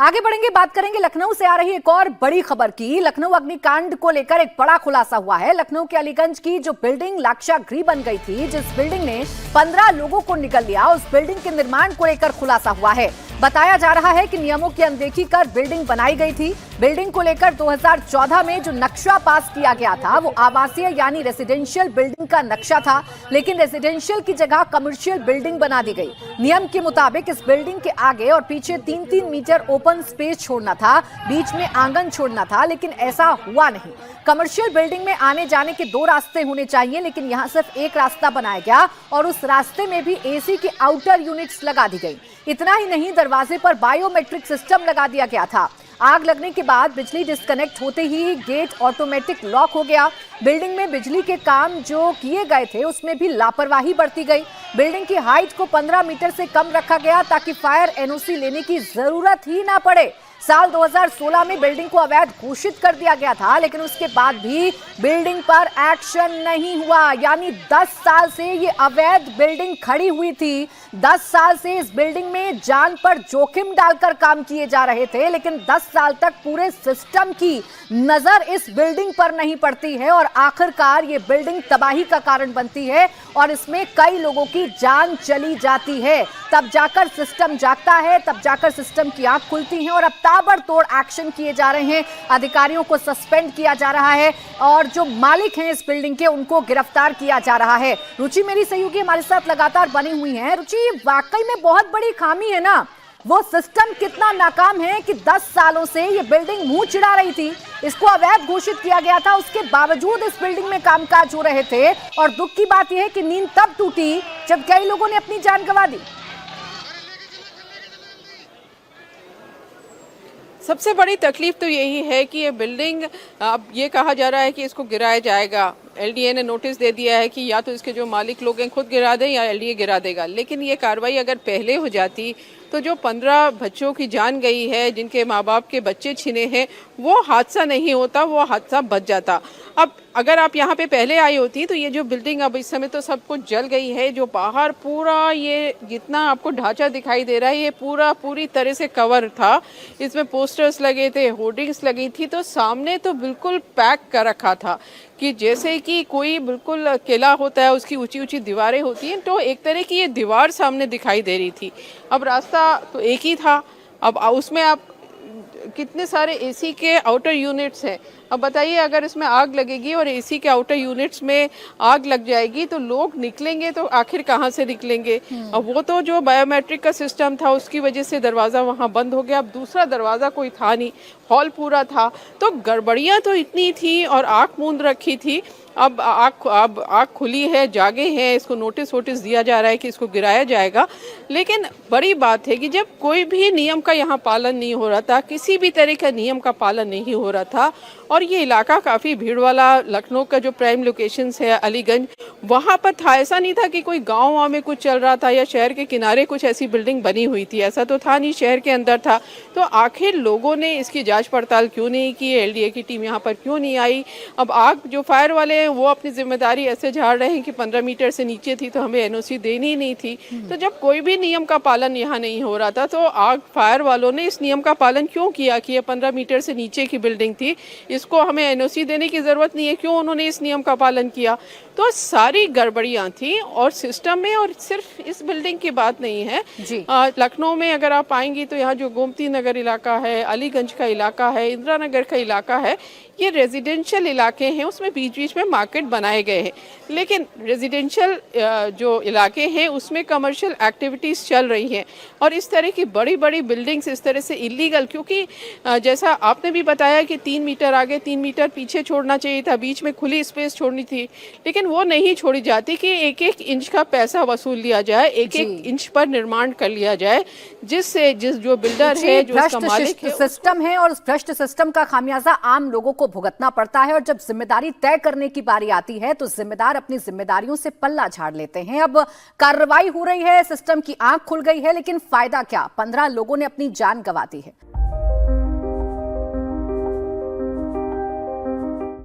आगे बढ़ेंगे, बात करेंगे लखनऊ से आ रही एक और बड़ी खबर की। लखनऊ अग्निकांड को लेकर एक बड़ा खुलासा हुआ है। लखनऊ के अलीगंज की जो बिल्डिंग लाक्षागृह बन गई थी, जिस बिल्डिंग ने 15 लोगों को निगल लिया, उस बिल्डिंग के निर्माण को लेकर खुलासा हुआ है। बताया जा रहा है कि नियमों की अनदेखी कर बिल्डिंग बनाई गई थी। बिल्डिंग को लेकर 2014 में जो नक्शा पास किया गया था वो आवासीय यानी रेसिडेंशियल बिल्डिंग का नक्शा था, लेकिन रेसिडेंशियल की जगह कमर्शियल बिल्डिंग बना दी गई। नियम के मुताबिक इस बिल्डिंग के आगे और पीछे 3-3 मीटर ओपन स्पेस छोड़ना था, बीच में आंगन छोड़ना था, लेकिन ऐसा हुआ नहीं। कमर्शियल बिल्डिंग में आने जाने के 2 रास्ते होने चाहिए, लेकिन यहां सिर्फ एक रास्ता बनाया गया और उस रास्ते में भी एसी की आउटर यूनिट्स लगा दी गई। इतना ही नहीं, दरवाजे पर बायोमेट्रिक सिस्टम लगा दिया गया था। आग लगने के बाद बिजली डिस्कनेक्ट होते ही गेट ऑटोमेटिक लॉक हो गया। बिल्डिंग में बिजली के काम जो किए गए थे उसमें भी लापरवाही बरती गई। बिल्डिंग की हाइट को 15 मीटर से कम रखा गया ताकि फायर एनओसी लेने की जरूरत ही ना पड़े। साल 2016 में बिल्डिंग को अवैध घोषित कर दिया गया था, लेकिन उसके बाद भी बिल्डिंग पर एक्शन नहीं हुआ। यानी 10 साल से ये अवैध बिल्डिंग खड़ी हुई थी। 10 साल से इस बिल्डिंग में जान पर जोखिम डालकर काम किए जा रहे थे, लेकिन 10 साल तक पूरे सिस्टम की नजर इस बिल्डिंग पर नहीं पड़ती है और आखिरकार ये बिल्डिंग तबाही का कारण बनती है और इसमें कई लोगों की जान चली जाती है। तब जाकर सिस्टम जागता है, तब जाकर सिस्टम की आंख खुलती है और अब ताबड़तोड़ एक्शन किए जा रहे हैं। अधिकारियों को सस्पेंड किया जा रहा है और जो मालिक हैं इस बिल्डिंग के उनको गिरफ्तार किया जा रहा है। रुचि मेरी सहयोगी हमारे साथ लगातार बनी हुई है। रुचि, वाकई में बहुत बड़ी खामी है ना, वो सिस्टम कितना नाकाम है कि 10 सालों से ये बिल्डिंग मुंह चिढ़ा रही थी, इसको अवैध घोषित किया गया था, उसके बावजूद इस बिल्डिंग में कामकाज हो रहे थे। और दुख की बात यह है कि नींद तब टूटी जब कई लोगों ने अपनी जान गंवा दी। सबसे बड़ी तकलीफ तो यही है कि ये बिल्डिंग, अब ये कहा जा रहा है कि इसको गिराया जाएगा। एलडीए ने नोटिस दे दिया है कि या तो इसके जो मालिक लोग हैं खुद गिरा दें या एलडीए गिरा देगा। लेकिन ये कार्रवाई अगर पहले हो जाती तो जो 15 बच्चों की जान गई है, जिनके माँ बाप के बच्चे छिने हैं, वो हादसा नहीं होता, वो हादसा बच जाता। अब अगर आप यहाँ पे पहले आई होती तो ये जो बिल्डिंग अब इस समय तो सब कुछ जल गई है। जो बाहर पूरा ये जितना आपको ढांचा दिखाई दे रहा है, ये पूरी तरह से कवर था। इसमें पोस्टर्स लगे थे, होर्डिंग्स लगी थी, तो सामने तो बिल्कुल पैक कर रखा था कि जैसे कि कोई बिल्कुल किला होता है, उसकी ऊंची ऊंची दीवारें होती हैं, तो एक तरह की ये दीवार सामने दिखाई दे रही थी। अब रास्ता तो एक ही था, अब उसमें आप कितने सारे एसी के आउटर यूनिट्स हैं। अब बताइए, अगर इसमें आग लगेगी और एसी के आउटर यूनिट्स में आग लग जाएगी तो लोग निकलेंगे तो आखिर कहाँ से निकलेंगे। अब वो तो जो बायोमेट्रिक का सिस्टम था उसकी वजह से दरवाज़ा वहाँ बंद हो गया। अब दूसरा दरवाज़ा कोई था नहीं, हॉल पूरा था, तो गड़बड़ियाँ तो इतनी थी और आँख मूंद रखी थी। अब आँख खुली है, जागे हैं, इसको नोटिस दिया जा रहा है कि इसको गिराया जाएगा। लेकिन बड़ी बात है कि जब कोई भी नियम का यहाँ पालन नहीं हो रहा था, किसी भी तरह का नियम का पालन नहीं हो रहा था, और ये इलाका काफ़ी भीड़ वाला, लखनऊ का जो प्राइम लोकेशंस है अलीगंज, वहाँ पर था। ऐसा नहीं था कि कोई गाँव में कुछ चल रहा था या शहर के किनारे कुछ ऐसी बिल्डिंग बनी हुई थी, ऐसा तो था नहीं, शहर के अंदर था। तो आखिर लोगों ने इसकी जाँच पड़ताल क्यों नहीं की, एलडीए की टीम यहाँ पर क्यों नहीं आई। अब आग जो फायर वाले वो अपनी जिम्मेदारी ऐसे झाड़ रहे हैं कि 15 मीटर से नीचे थी तो हमें एनओसी देनी ही नहीं थी। तो जब कोई भी नियम का पालन यहाँ नहीं हो रहा था, तो आग फायर वालों ने इस नियम का पालन क्यों किया कि ये 15 मीटर से नीचे की बिल्डिंग थी, इसको हमें एनओसी देने की जरूरत नहीं है, क्यों उन्होंने इस नियम का पालन किया। तो सारी गड़बड़ियां थी और सिस्टम में, और सिर्फ इस बिल्डिंग की बात नहीं है। लखनऊ में अगर आप आएंगी तो यहाँ जो गोमती नगर इलाका है, अलीगंज का इलाका है, इंदिरा नगर का इलाका है, ये रेजिडेंशियल इलाके हैं, उसमें बीच बीच में मार्केट बनाए गए हैं। लेकिन रेजिडेंशियल जो इलाके हैं उसमें कमर्शियल एक्टिविटीज़ चल रही हैं और इस तरह की बड़ी बड़ी बिल्डिंग्स इस तरह से इलीगल, क्योंकि जैसा आपने भी बताया कि 3 मीटर आगे 3 मीटर पीछे छोड़ना चाहिए था, बीच में खुली स्पेस छोड़नी थी, लेकिन वो नहीं छोड़ी जाती कि एक एक इंच का पैसा वसूल लिया जाए, एक एक इंच पर निर्माण कर लिया जाए, जिससे जो बिल्डर है, जो उसका मालिक है, सिस्टम है, और उस भ्रष्ट सिस्टम का खामियाजा आम लोगों को भुगतना पड़ता है। और जब जिम्मेदारी तय करने की बारी आती है तो जिम्मेदार अपनी जिम्मेदारियों से पल्ला झाड़ लेते हैं। अब कार्रवाई हो रही है, सिस्टम की आंख खुल गई है, लेकिन फायदा क्या? 15 लोगों ने अपनी जान गंवा दी है।